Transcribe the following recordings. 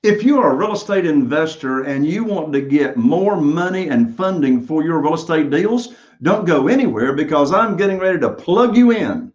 If you are a real estate investor and you want to get more money and funding for your real estate deals, don't go anywhere because I'm getting ready to plug you in.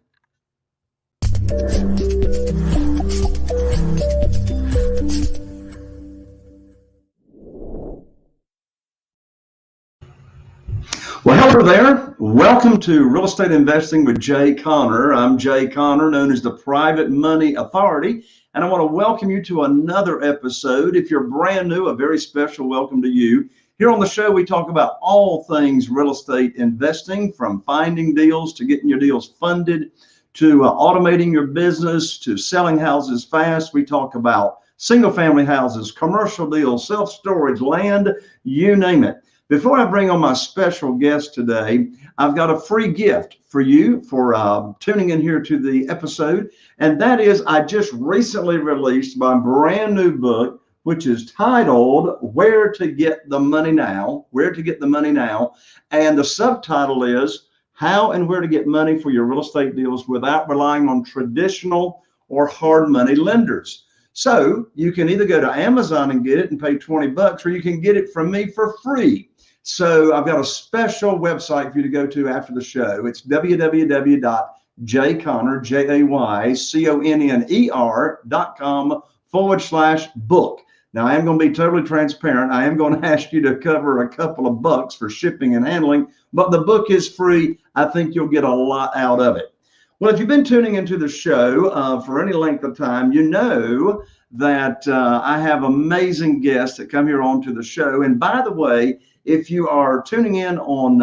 Well, hello there. Welcome to Real Estate Investing with Jay Conner. I'm Jay Conner, known as the Private Money Authority, and I want to welcome you to another episode. If you're brand new, a very special welcome to you. Here on the show, we talk about all things real estate investing, from finding deals to getting your deals funded, to automating your business, to selling houses fast. We talk about single family houses, commercial deals, self-storage, land, you name it. Before I bring on my special guest today, I've got a free gift for you for tuning in here to the episode. And that is, I just recently released my brand new book, which is titled Where to Get the Money Now, Where to Get the Money Now. And the subtitle is How and Where to Get Money for Your Real Estate Deals Without Relying on Traditional or Hard Money Lenders. So you can either go to Amazon and get it and pay $20, or you can get it from me for free. So I've got a special website for you to go to after the show. It's www.jayconner.com/book. Now, I am going to be totally transparent. I am going to ask you to cover a couple of bucks for shipping and handling, but the book is free. I think you'll get a lot out of it. Well, if you've been tuning into the show for any length of time, you know that I have amazing guests that come here onto the show. And by the way, if you are tuning in on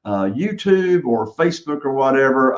YouTube or Facebook or whatever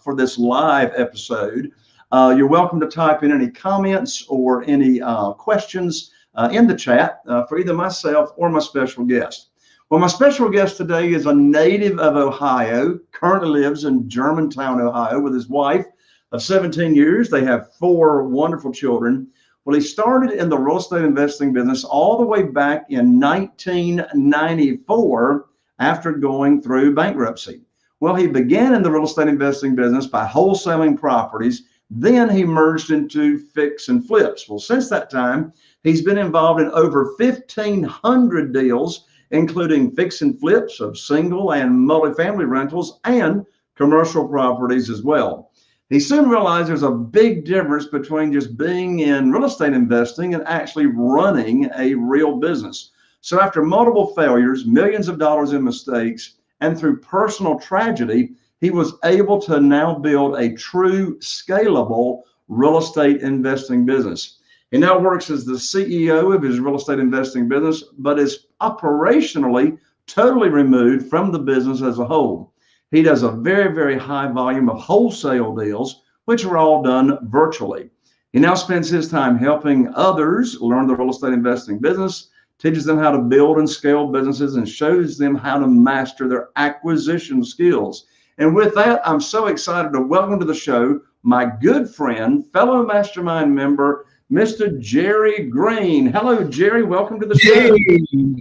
for this live episode, you're welcome to type in any comments or any questions in the chat for either myself or my special guest. Well, my special guest today is a native of Ohio, currently lives in Germantown, Ohio, with his wife of 17 years. They have 4 wonderful children. Well, he started in the real estate investing business all the way back in 1994 after going through bankruptcy. Well, he began in the real estate investing business by wholesaling properties. Then he merged into fix and flips. Well, since that time, he's been involved in over 1,500 deals, including fix and flips of single and multifamily rentals and commercial properties as well. He soon realized there's a big difference between just being in real estate investing and actually running a real business. So after multiple failures, millions of dollars in mistakes, and through personal tragedy, he was able to now build a true scalable real estate investing business. He now works as the CEO of his real estate investing business, but is operationally totally removed from the business as a whole. He does a very, very high volume of wholesale deals, which are all done virtually. He now spends his time helping others learn the real estate investing business, teaches them how to build and scale businesses, and shows them how to master their acquisition skills. And with that, I'm so excited to welcome to the show my good friend, fellow mastermind member, Mr. Jerry Green. Hello, Jerry. Welcome to the show. Hey,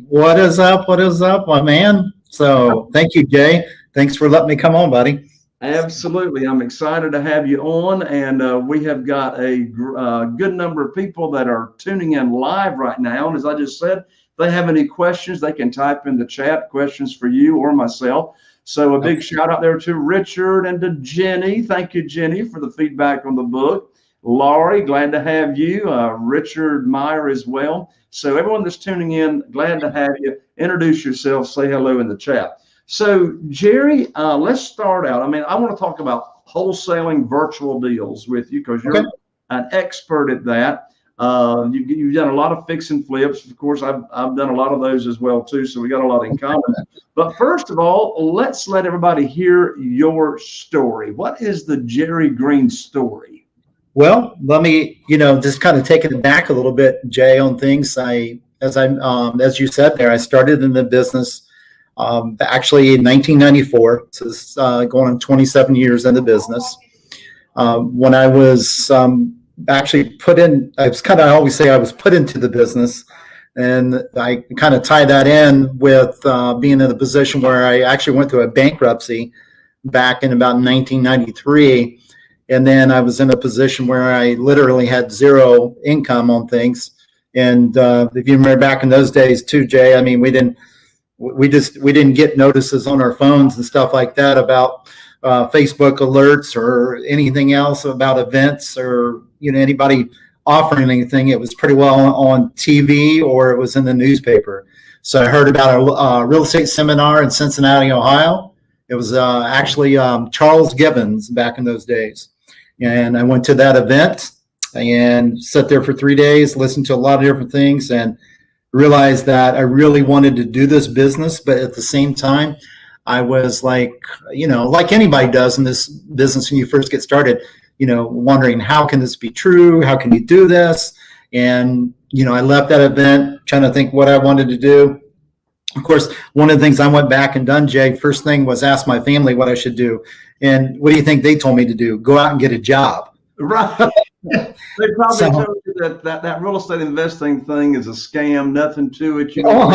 what is up? What is up, my man? So thank you, Jay. Thanks for letting me come on, buddy. Absolutely. I'm excited to have you on. And we have got a good number of people that are tuning in live right now. And as I just said, if they have any questions, they can type in the chat questions for you or myself. So a big shout out there to Richard and to Jenny. Thank you, Jenny, for the feedback on the book. Laurie, glad to have you. Richard Meyer as well. So everyone that's tuning in, glad to have you. Introduce yourself, say hello in the chat. So Jerry, let's start out. I mean, I want to talk about wholesaling virtual deals with you because you're an expert at that. You've done a lot of fix and flips. Of course, I've done a lot of those as well too. So we got a lot in common. But first of all, let's let everybody hear your story. What is the Jerry Green story? Well, let me, just kind of take it back a little bit, Jay, on things. As you said there, I started in the business actually in 1994. So it's going on 27 years in the business. When I was actually put in, I always say I was put into the business, and I kind of tie that in with being in a position where I actually went through a bankruptcy back in about 1993. And then I was in a position where I literally had zero income on things. And if you remember back in those days too, Jay, I mean, we didn't get notices on our phones and stuff like that about Facebook alerts or anything else about events or, anybody offering anything. It was pretty well on TV or it was in the newspaper. So I heard about a real estate seminar in Cincinnati, Ohio. It was actually Charles Gibbons back in those days. And I went to that event and sat there for 3 days, listened to a lot of different things, and realized that I really wanted to do this business. But at the same time, I was like, like anybody does in this business when you first get started, wondering, how can this be true? How can you do this? And, I left that event trying to think what I wanted to do. Of course, one of the things I went back and done, Jay, first thing was ask my family what I should do. And what do you think they told me to do? Go out and get a job. Right. They probably told you that real estate investing thing is a scam, nothing to it. You're going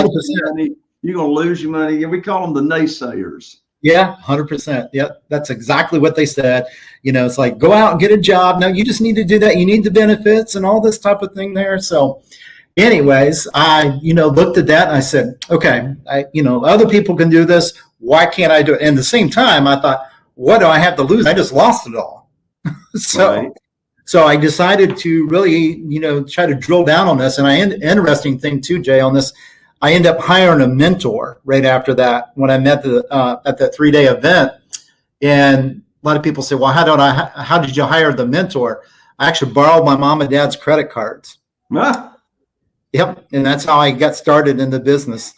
to lose your money. We call them the naysayers. Yeah, 100%. Yeah, that's exactly what they said. It's like, go out and get a job. No, you just need to do that. You need the benefits and all this type of thing there. So anyways, I, looked at that and I said, okay, other people can do this. Why can't I do it? And at the same time, I thought, what do I have to lose? I just lost it all. So I decided to really, try to drill down on this. And interesting thing too, Jay, on this, I ended up hiring a mentor right after that when I met at that 3-day event. And a lot of people say, well, how did you hire the mentor? I actually borrowed my mom and dad's credit cards. Ah. Yep. And that's how I got started in the business.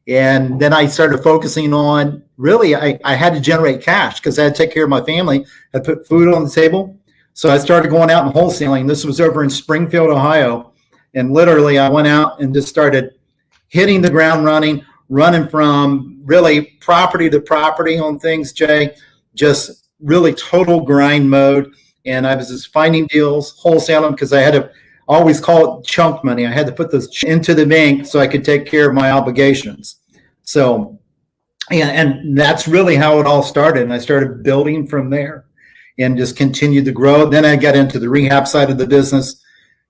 And then I started focusing on, really, I had to generate cash because I had to take care of my family. I put food on the table. So I started going out and wholesaling. This was over in Springfield, Ohio. And literally I went out and just started hitting the ground running from really property to property on things, Jay, just really total grind mode. And I was just finding deals, wholesaling, because I had to always call it chunk money. I had to put this into the bank so I could take care of my obligations. So, and that's really how it all started. And I started building from there and just continued to grow. Then I got into the rehab side of the business,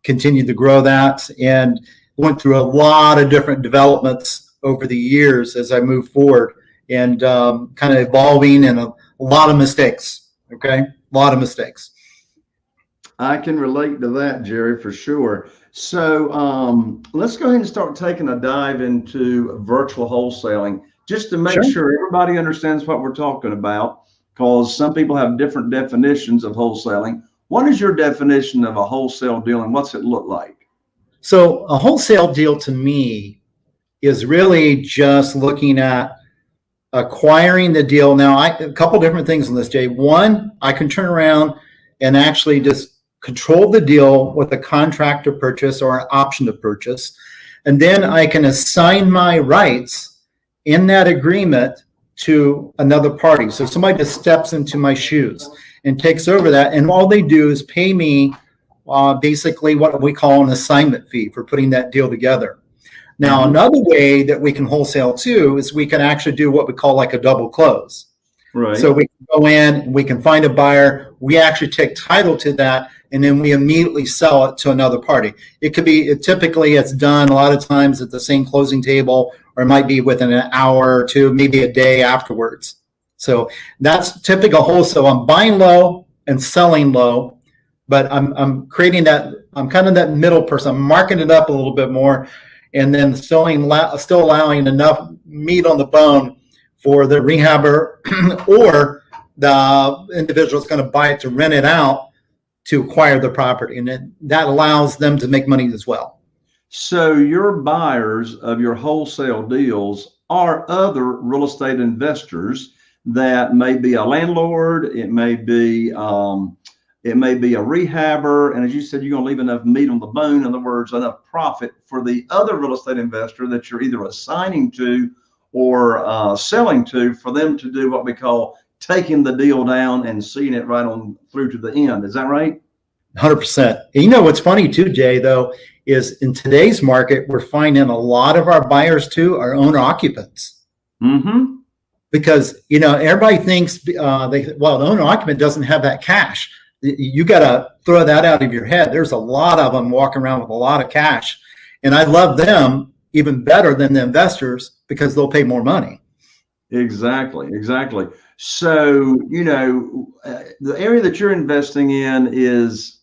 continued to grow that, and went through a lot of different developments over the years as I moved forward, and kind of evolving, and a lot of mistakes. Okay, a lot of mistakes. I can relate to that, Jerry, for sure. So let's go ahead and start taking a dive into virtual wholesaling, just to make sure everybody understands what we're talking about, because some people have different definitions of wholesaling. What is your definition of a wholesale deal, and what's it look like? So a wholesale deal to me is really just looking at acquiring the deal. Now, a couple different things on this, Jay. One, I can turn around and actually just control the deal with a contract to purchase or an option to purchase. And then I can assign my rights in that agreement to another party. So somebody just steps into my shoes and takes over that. And all they do is pay me basically what we call an assignment fee for putting that deal together. Now, another way that we can wholesale too is we can actually do what we call like a double close. Right. So we can go in, we can find a buyer, we actually take title to that, and then we immediately sell it to another party. It could be, typically it's done a lot of times at the same closing table, or it might be within an hour or two, maybe a day afterwards. So that's typical wholesale. I'm buying low and selling low, but I'm creating that, I'm kind of that middle person. I'm marking it up a little bit more, and then still allowing enough meat on the bone for the rehabber or the individual that's going to buy it to rent it out to acquire the property. And then that allows them to make money as well. So your buyers of your wholesale deals are other real estate investors that may be a landlord, it may be a rehabber, and as you said, you're going to leave enough meat on the bone, in other words, enough profit for the other real estate investor that you're either assigning to or selling to, for them to do what we call taking the deal down and seeing it right on through to the end. Is that right? 100%. And you know what's funny too, Jay, though, is in today's market, we're finding a lot of our buyers too are owner occupants. Mm-hmm. Because, you know, everybody thinks, the owner occupant doesn't have that cash. You got to throw that out of your head. There's a lot of them walking around with a lot of cash. And I love them even better than the investors because they'll pay more money. Exactly, exactly. So, the area that you're investing in is,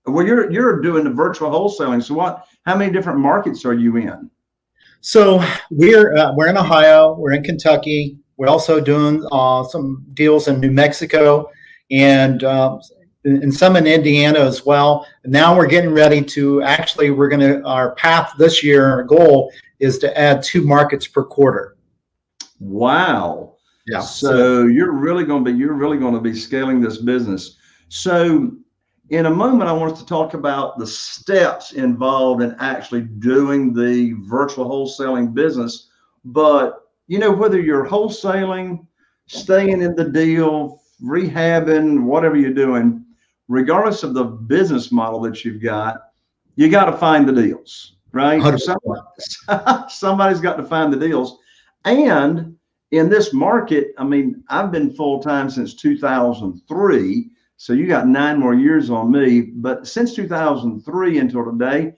well, you're doing the virtual wholesaling. So how many different markets are you in? So we're in Ohio, we're in Kentucky, we're also doing some deals in New Mexico and some in Indiana as well. Now we're getting ready to our path this year, our goal is to add 2 markets per quarter. Wow. Yeah. So you're really going to be scaling this business. So in a moment, I want us to talk about the steps involved in actually doing the virtual wholesaling business. But, whether you're wholesaling, staying in the deal, rehabbing, whatever you're doing, regardless of the business model that you've got, you got to find the deals, right? Somebody's got to find the deals. And in this market, I mean, I've been full-time since 2003. So you got 9 more years on me, but since 2003 until today,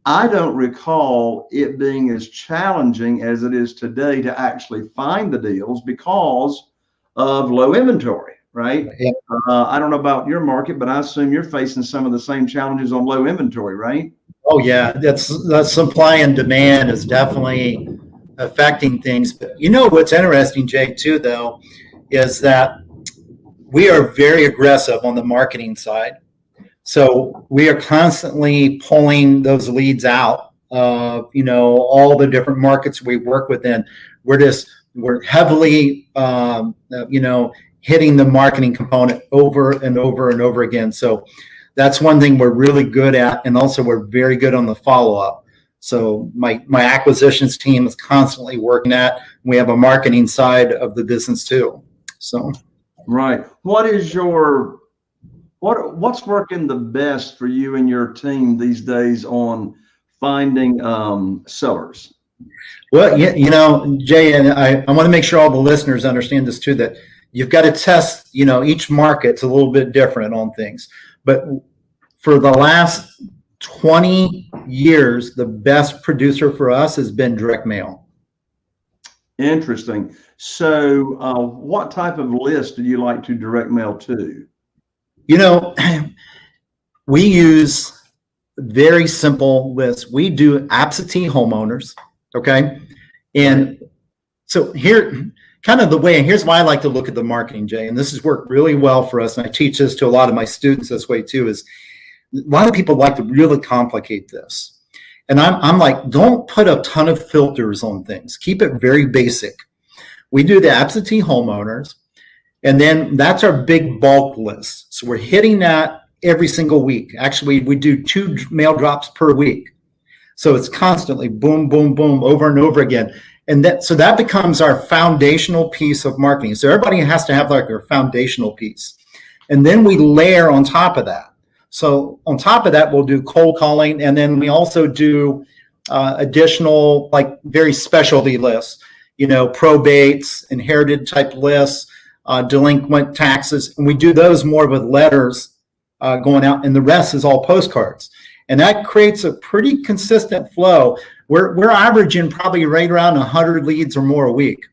I don't recall it being as challenging as it is today to actually find the deals because of low inventory, right? Yeah. I don't know about your market, but I assume you're facing some of the same challenges on low inventory, right? Oh yeah, that's supply and demand is definitely affecting things. But what's interesting, Jay, too, though, is that we are very aggressive on the marketing side. So we are constantly pulling those leads out of, all the different markets we work within. We're heavily, hitting the marketing component over and over and over again. So that's one thing we're really good at. And also we're very good on the follow-up. So my acquisitions team is constantly working at, we have a marketing side of the business too. So. Right. What's working the best for you and your team these days on finding sellers? Well, Jay, and I want to make sure all the listeners understand this too, that you've got to test, each market's a little bit different on things. But for the last 20 years, the best producer for us has been direct mail. Interesting. So what type of list do you like to direct mail to? We use very simple lists. We do absentee homeowners. Okay. And so here, kind of the way, and here's why I like to look at the marketing, Jay, and this has worked really well for us. And I teach this to a lot of my students this way too, is a lot of people like to really complicate this. And I'm like, don't put a ton of filters on things. Keep it very basic. We do the absentee homeowners, and then that's our big bulk list. So we're hitting that every single week. Actually, we do 2 mail drops per week. So it's constantly boom, boom, boom, over and over again. And that becomes our foundational piece of marketing. So everybody has to have like their foundational piece. And then we layer on top of that. So on top of that, we'll do cold calling. And then we also do additional, like very specialty lists, probates, inherited type lists, delinquent taxes. And we do those more with letters going out. And the rest is all postcards. And that creates a pretty consistent flow. We're averaging probably right around 100 leads or more a week.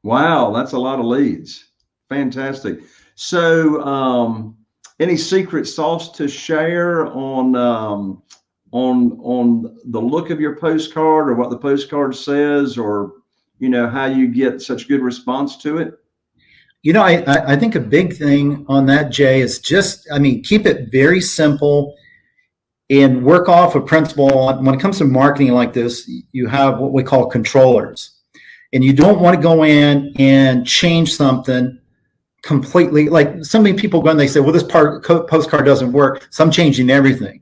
Wow, that's a lot of leads. Fantastic. So, any secret sauce to share on the look of your postcard, or what the postcard says, or how you get such good response to it? I think a big thing on that, Jay, is keep it very simple. And work off a principle. When it comes to marketing like this, you have what we call controllers. And you don't want to go in and change something completely. Like so many people go and they say, well, this postcard doesn't work, so I'm changing everything.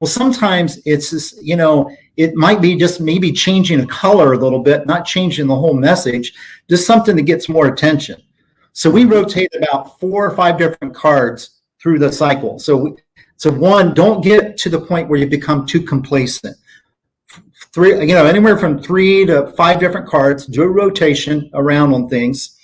Well, sometimes it's just, it might be just maybe changing a color a little bit, not changing the whole message, just something that gets more attention. So we rotate about 4 or 5 different cards through the cycle. So one, don't get to the point where you become too complacent. 3, anywhere from 3 to 5 different cards, do a rotation around on things,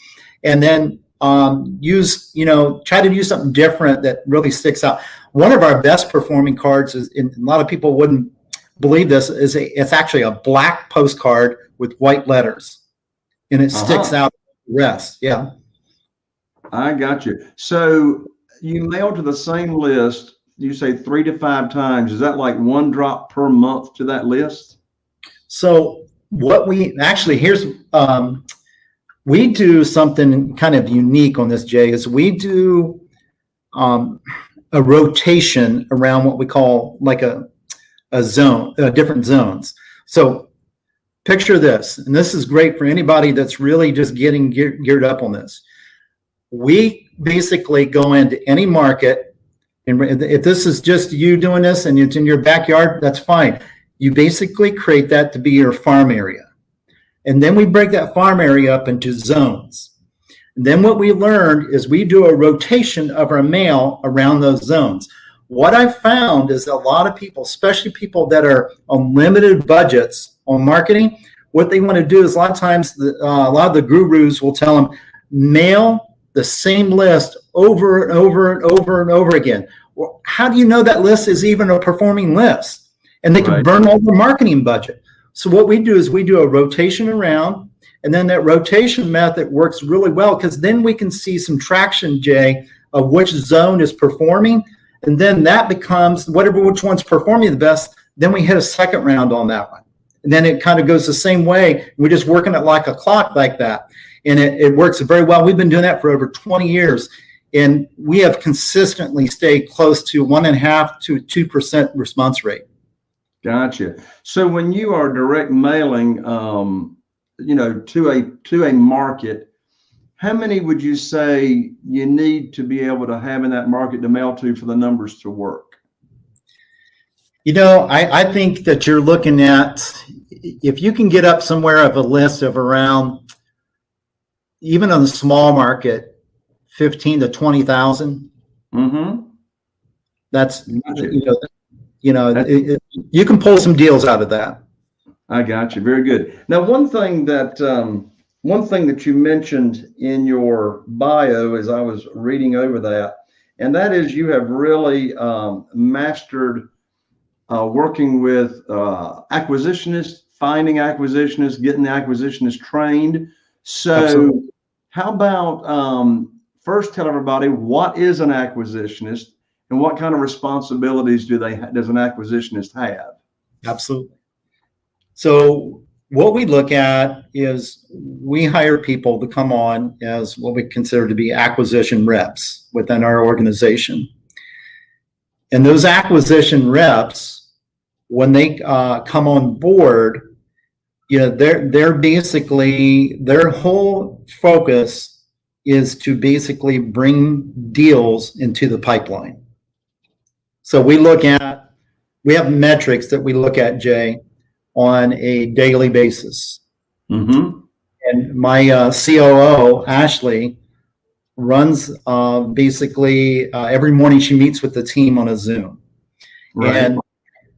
and then try to use something different that really sticks out. One of our best performing cards is, and a lot of people wouldn't believe this, it's actually a black postcard with white letters, and it sticks out the rest. Yeah. I got you. So you mail to the same list, you say 3 to 5 times. Is that like one drop per month to that list? So what we actually, we do something kind of unique on this, Jay, is we do a rotation around what we call like a zone, different zones. So picture this, and this is great for anybody that's really just getting geared up on this. We basically go into any market, and if this is just you doing this and it's in your backyard, that's fine. You basically create that to be your farm area. And then we break that farm area up into zones. And then what we learned is we do a rotation of our mail around those zones. What I found is a lot of people, especially people that are on limited budgets on marketing, what they want to do is a lot of times, a lot of the gurus will tell them, mail the same list over and over and over and over again. Well, how do you know that list is even a performing list? And they can burn all their marketing budget. So what we do is we do a rotation around, and then that rotation method works really well because then we can see some traction, Jay, of which zone is performing. And then that becomes which one's performing the best. Then we hit a second round on that one. And then it kind of goes the same way. We're just working it like a clock like that. And it works very well. We've been doing that for over 20 years. And we have consistently stayed close to 1.5% to 2% response rate. Gotcha. So when you are direct mailing, to a market, how many would you say you need to be able to have in that market to mail to for the numbers to work? I think that you're looking at, if you can get up somewhere of a list of around, even on the small market, 15 to 20,000. Mm-hmm. That's, you can pull some deals out of that. I got you. Very good. Now, one thing that you mentioned in your bio as I was reading over that, and that is you have really mastered working with acquisitionists, finding acquisitionists, getting the acquisitionists trained. So Absolutely. How about first tell everybody what is an acquisitionist and what kind of responsibilities does an acquisitionist have? Absolutely. So what we look at is we hire people to come on as what we consider to be acquisition reps within our organization. And those acquisition reps, when they come on board, they're basically, their whole focus is to basically bring deals into the pipeline. So we have metrics that we look at, Jay, on a daily basis. Mm-hmm. And my COO, Ashley, runs basically every morning she meets with the team on a Zoom. Right. And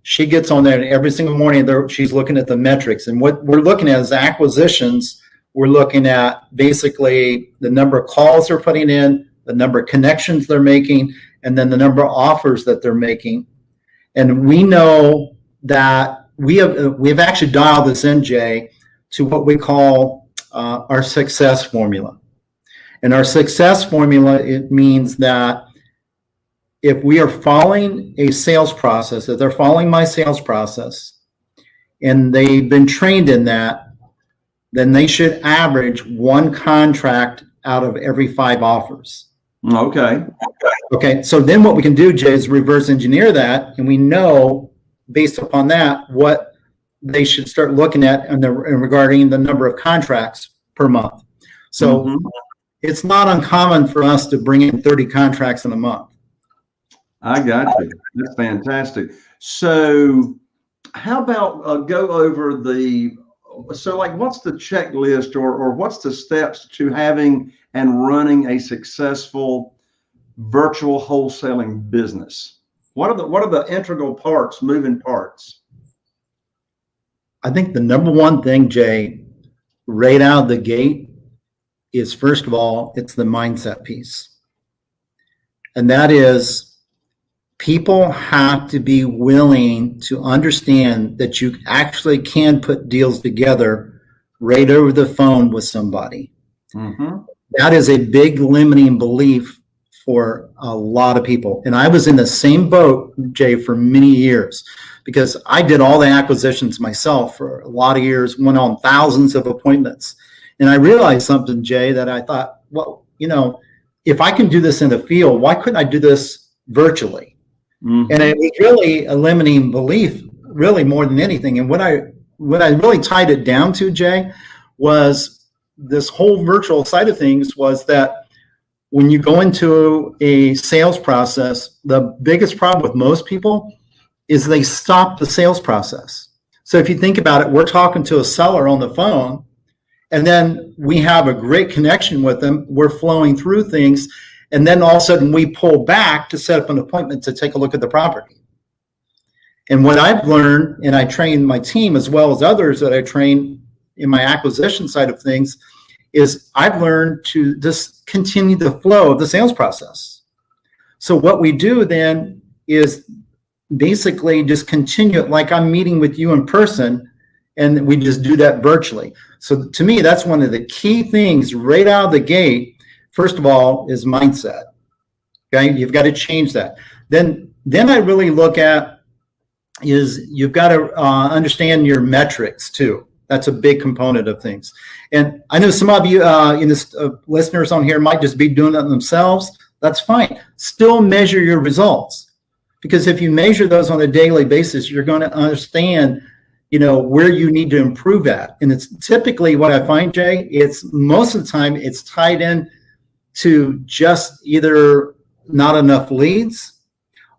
she gets on there and every single morning she's looking at the metrics. And what we're looking at is acquisitions. We're looking at basically the number of calls they're putting in, the number of connections they're making, and then the number of offers that they're making. And we know that we've actually dialed this in, Jay, to what we call our success formula. And our success formula, it means that if we are following a sales process, if they're following my sales process, and they've been trained in that, then they should average 1 contract out of every 5 offers. Okay. So then what we can do, Jay, is reverse engineer that, and we know based upon that what they should start looking at regarding the number of contracts per month. So It's not uncommon for us to bring in 30 contracts in a month. I got you. That's fantastic. So how about go over what's the checklist or what's the steps to having and running a successful virtual wholesaling business? What are the integral parts, moving parts? I think the number one thing, Jay, right out of the gate is, first of all, it's the mindset piece. And that is, people have to be willing to understand that you actually can put deals together right over the phone with somebody. Mm-hmm. That is a big limiting belief for a lot of people. And I was in the same boat, Jay, for many years, because I did all the acquisitions myself for a lot of years, went on thousands of appointments. And I realized something, Jay, that I thought, well, if I can do this in the field, why couldn't I do this virtually? Mm-hmm. And it was really a limiting belief, really more than anything. And what I really tied it down to, Jay, was this whole virtual side of things was that when you go into a sales process, the biggest problem with most people is they stop the sales process. So if you think about it, we're talking to a seller on the phone, and then we have a great connection with them. We're flowing through things. And then all of a sudden we pull back to set up an appointment to take a look at the property. And what I've learned, and I train my team as well as others that I train in my acquisition side of things, is I've learned to just continue the flow of the sales process. So what we do then is basically just continue it like I'm meeting with you in person, and we just do that virtually. So to me, that's one of the key things right out of the gate. First of all, is mindset. Okay, you've got to change that. Then I really look at is you've got to understand your metrics too. That's a big component of things. And I know some of you listeners on here might just be doing it themselves. That's fine. Still measure your results, because if you measure those on a daily basis, you're going to understand where you need to improve at. And it's typically what I find, Jay, it's most of the time it's tied in to just either not enough leads,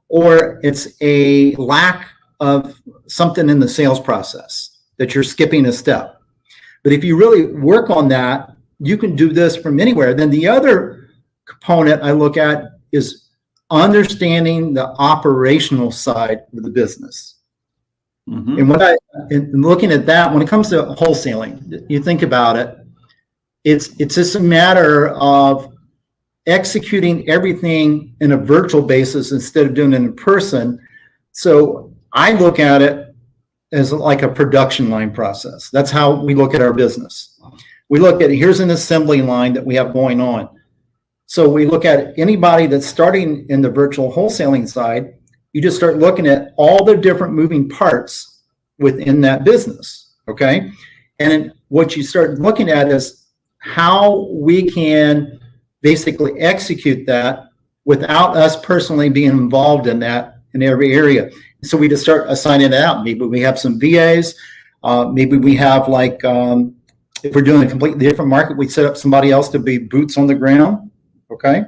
or it's a lack of something in the sales process that you're skipping a step. But if you really work on that, you can do this from anywhere. Then the other component I look at is understanding the operational side of the business. Mm-hmm. And looking at that, when it comes to wholesaling, you think about it, it's just a matter of executing everything in a virtual basis instead of doing it in person. So I look at it as like a production line process. That's how we look at our business. We look at, here's an assembly line that we have going on. So we look at anybody that's starting in the virtual wholesaling side, you just start looking at all the different moving parts within that business, okay? And what you start looking at is how we can basically execute that without us personally being involved in that in every area. So we just start assigning it out. Maybe we have some VAs. Maybe we have if we're doing a completely different market, we set up somebody else to be boots on the ground, okay?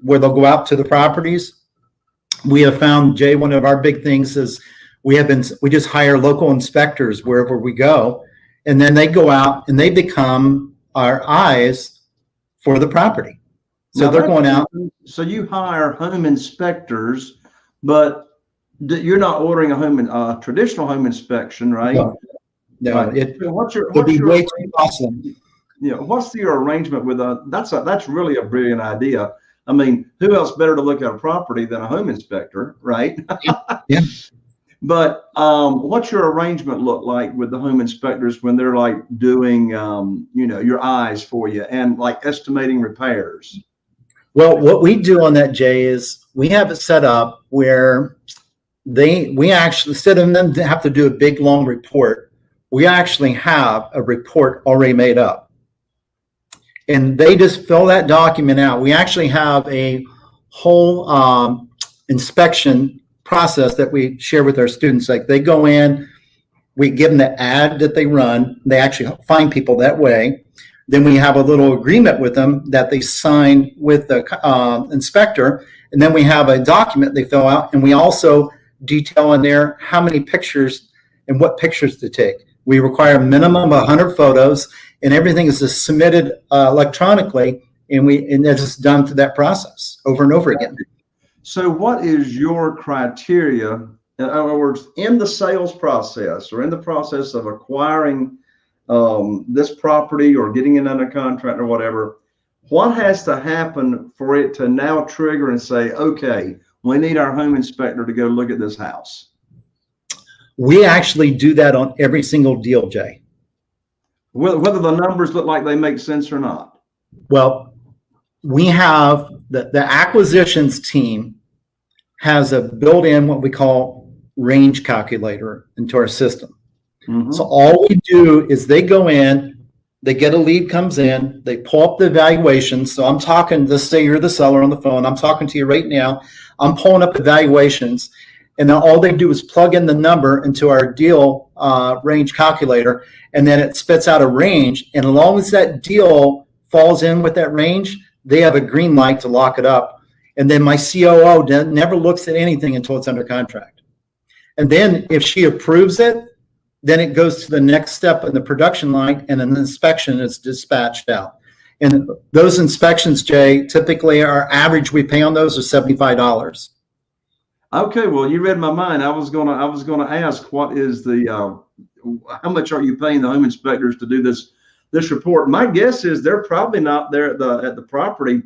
Where they'll go out to the properties. We have found, Jay, one of our big things is we just hire local inspectors wherever we go, and then they go out and they become our eyes for the property. So now they're going out. So you hire home inspectors, but you're not ordering a traditional home inspection, right? No, right. What's your way too costly. What's your arrangement with that's really a brilliant idea. I mean, who else better to look at a property than a home inspector, right? Yeah. But what's your arrangement look like with the home inspectors when they're like doing, your eyes for you and like estimating repairs? Well, what we do on that, Jay, is we have it set up where we actually, instead of them to have to do a big long report, we actually have a report already made up. And they just fill that document out. We actually have a whole inspection process that we share with our students. Like they go in, we give them the ad that they run. They actually find people that way. Then we have a little agreement with them that they sign with the inspector. And then we have a document they fill out. And we also detail in there how many pictures and what pictures to take. We require a minimum of 100 photos, and everything is just submitted electronically, and that's just done through that process over and over again. So what is your criteria? In other words, in the sales process or in the process of acquiring this property or getting it under contract or whatever, what has to happen for it to now trigger and say, okay, we need our home inspector to go look at this house? We actually do that on every single deal, Jay. Whether the numbers look like they make sense or not. Well, we have the acquisitions team has a built-in what we call range calculator into our system. Mm-hmm. So all we do is they go in, they get a lead comes in, they pull up the evaluations. So I'm talking, let's say you're the seller on the phone. I'm talking to you right now. I'm pulling up evaluations, and then all they do is plug in the number into our deal range calculator, and then it spits out a range. And as long as that deal falls in with that range, they have a green light to lock it up. And then my COO never looks at anything until it's under contract. And then if she approves it, then it goes to the next step in the production line, and an inspection is dispatched out. And those inspections, Jay, typically our average we pay on those is $75. Okay, well, you read my mind. I was gonna ask, what is the how much are you paying the home inspectors to do this report? My guess is they're probably not there at the property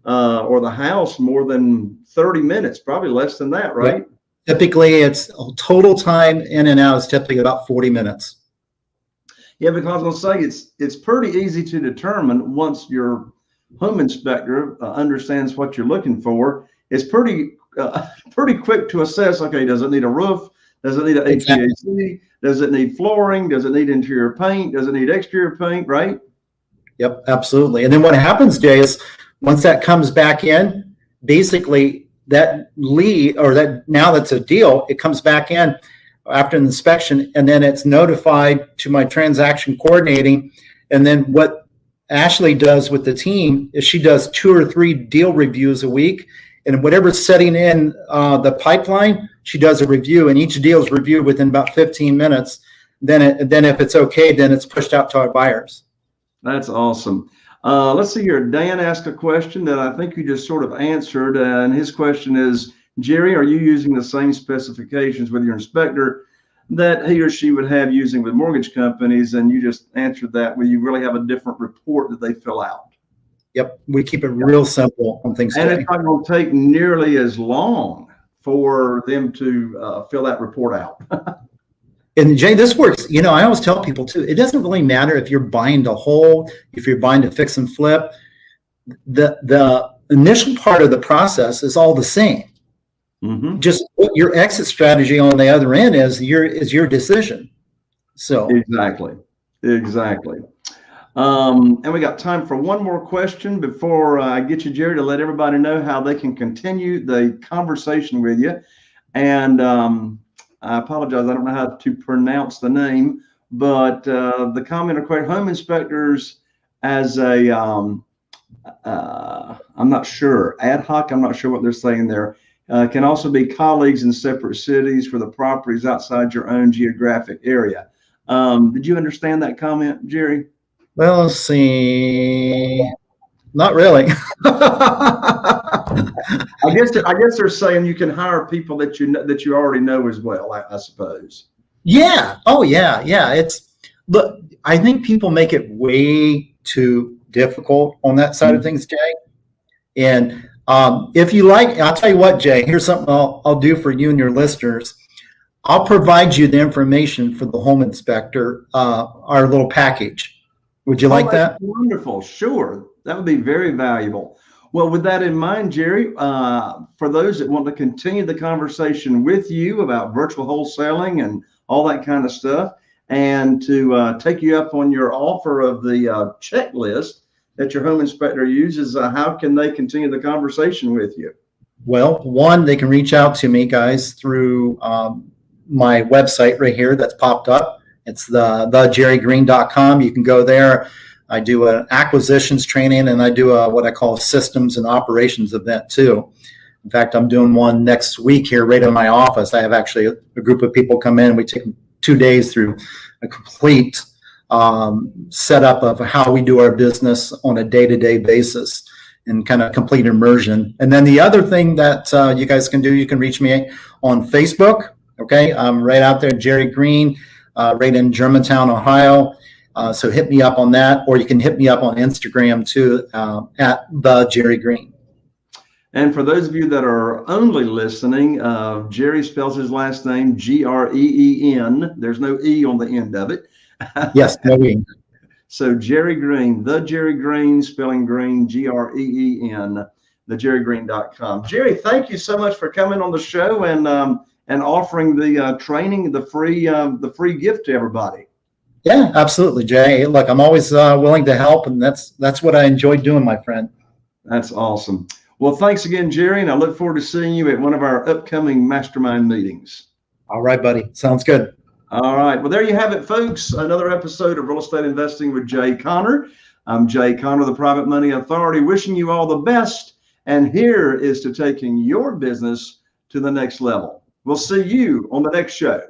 or the house more than 30 minutes, probably less than that, right? Yep. Typically, it's total time in and out is typically about 40 minutes. Yeah, because I was going to say it's pretty easy to determine once your home inspector understands what you're looking for. It's pretty quick to assess. Okay, does it need a roof? Does it need an HVAC? Does it need flooring? Does it need interior paint? Does it need exterior paint? Right? Yep, absolutely. And then what happens, Jay, is once that comes back in, basically that lead or that now that's a deal, it comes back in after an inspection, and then it's notified to my transaction coordinating. And then what Ashley does with the team is she does 2 or 3 deal reviews a week, and whatever's setting in the pipeline, she does a review, and each deal is reviewed within about 15 minutes. Then if it's okay, then it's pushed out to our buyers. That's awesome. Let's see here. Dan asked a question that I think you just sort of answered, and his question is, Jerry, are you using the same specifications with your inspector that he or she would have using with mortgage companies? And you just answered that. Will you really have a different report that they fill out? Yep, we keep it real simple on things. And it's not going to take nearly as long for them to fill that report out. And Jay, this works. You know, I always tell people too, it doesn't really matter if you're buying to hold, if you're buying to fix and flip. The initial part of the process is all the same. Mm-hmm. Just what your exit strategy on the other end is your decision. So exactly. And we got time for one more question before I get you, Jerry, to let everybody know how they can continue the conversation with you. And I apologize, I don't know how to pronounce the name, but the comment or question, home inspectors as a, I'm not sure, ad hoc, I'm not sure what they're saying there, can also be colleagues in separate cities for the properties outside your own geographic area. Did you understand that comment, Jerry? Well, let's see. Not really. I guess they're saying you can hire people that you already know as well, I suppose. Yeah. Oh, yeah. Look, I think people make it way too difficult on that side of things, Jay. And if you like, I'll tell you what, Jay. Here's something I'll do for you and your listeners. I'll provide you the information for the home inspector, our little package. Would you like that? Wonderful. Sure. That would be very valuable. Well, with that in mind, Jerry, for those that want to continue the conversation with you about virtual wholesaling and all that kind of stuff, and to take you up on your offer of the checklist that your home inspector uses, how can they continue the conversation with you? Well, one, they can reach out to me, guys, through my website right here that's popped up. It's thejerrygreen.com. You can go there. I do an acquisitions training, and I do what I call a systems and operations event too. In fact, I'm doing one next week here right in my office. I have actually a group of people come in. We take 2 days through a complete setup of how we do our business on a day-to-day basis and kind of complete immersion. And then the other thing that you guys can do, you can reach me on Facebook. Okay, I'm right out there, Jerry Green, right in Germantown, Ohio. So hit me up on that, or you can hit me up on Instagram too, at the Jerry Green. And for those of you that are only listening, Jerry spells his last name Green. There's no E on the end of it. Yes, no E. So Jerry Green, the Jerry Green, spelling green, Green, thejerrygreen.com. Jerry, thank you so much for coming on the show and offering the training, the free gift to everybody. Yeah, absolutely, Jay. Look, I'm always willing to help, and that's what I enjoy doing, my friend. That's awesome. Well, thanks again, Jerry, and I look forward to seeing you at one of our upcoming mastermind meetings. All right, buddy. Sounds good. All right. Well, there you have it, folks. Another episode of Real Estate Investing with Jay Conner. I'm Jay Conner, the Private Money Authority, wishing you all the best. And here is to taking your business to the next level. We'll see you on the next show.